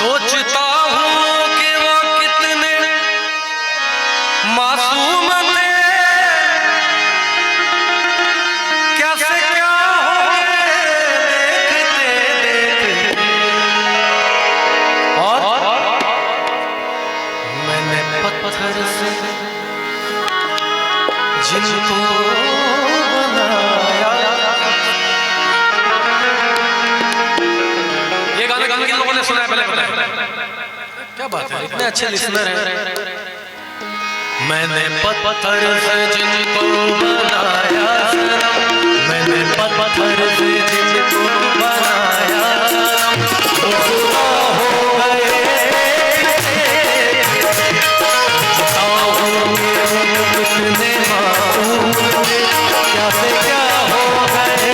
सोचता हूँ कि वो कितने मासूम थे, कैसे क्या हो गए देखते देखते। और मैंने पत्थर से जिनको बनाया। ये गाना गाने के लोगों ने सुना है पहले? क्या बात है, इतने अच्छे लिसनर हैं। मैंने पत्थर से जिनको बनाया, मैंने पत्थर से जिनको बनाया, वो खुदा हो गए। कितने मासूम कैसे क्या हो गए,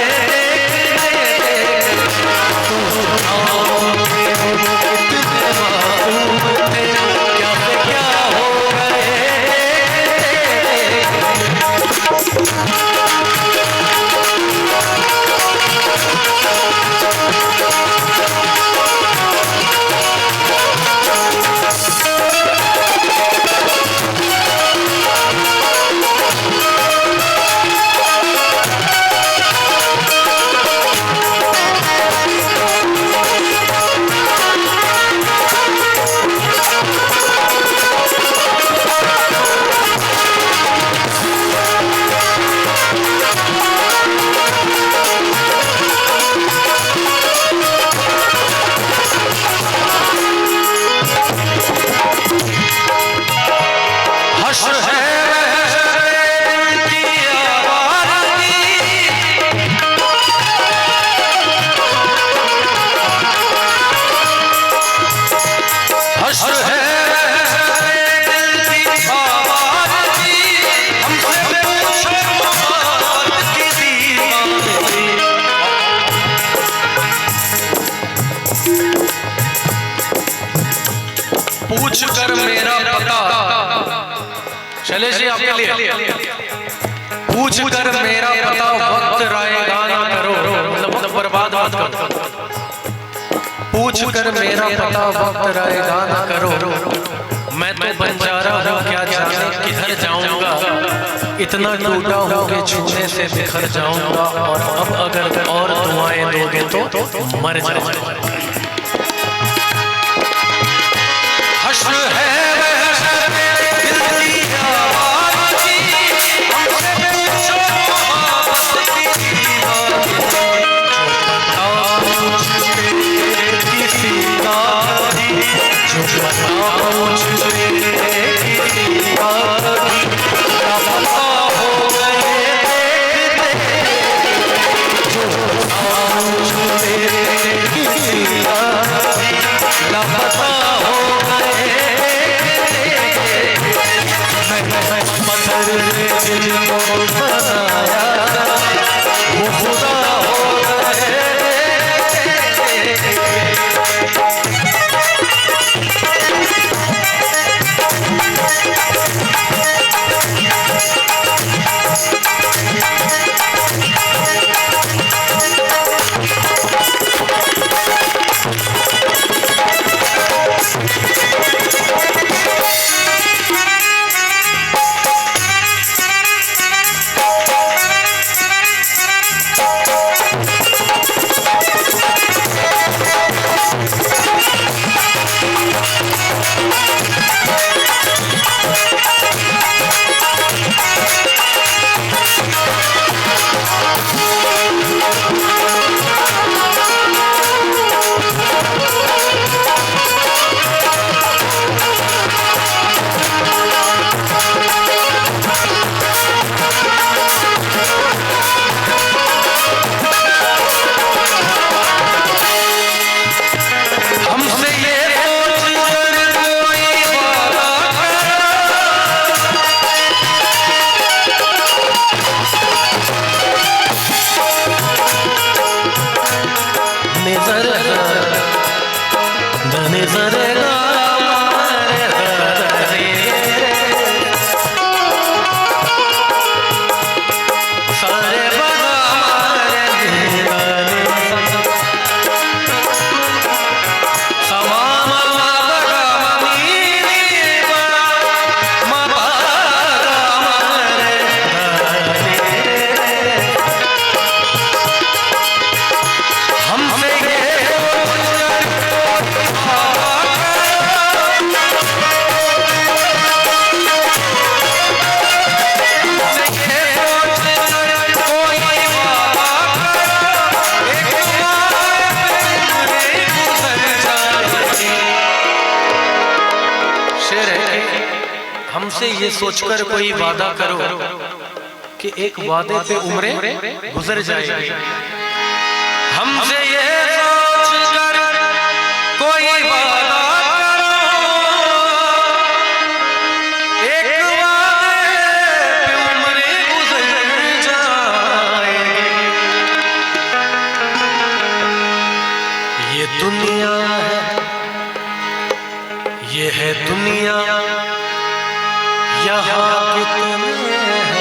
पूछ कर मेरा पता। शैलेश जी आपके लिए, पूछ कर मेरा पता वक्त रायगा ना करो, मतलब बर्बाद मत करो। पूछ कर मेरा पता वक्त रायगा ना करो, मैं तो बंजारा हूँ क्या जाने किधर जाऊंगा, इतना टूटा हूँ कि छूने से बिखर जाऊंगा, और अब अगर और दुआएं दोगे तो मर जाऊंगा। हश्र है हमसे ये सोचकर कोई वादा करो कि एक वादे पे उम्रें गुजर जाएगी। हमसे ये सोचकर कोई वादा करो, एक वादे पे उम्रें गुजर जाएगी। ये दुनिया है, ये है दुनिया, यहाँ कितने हैं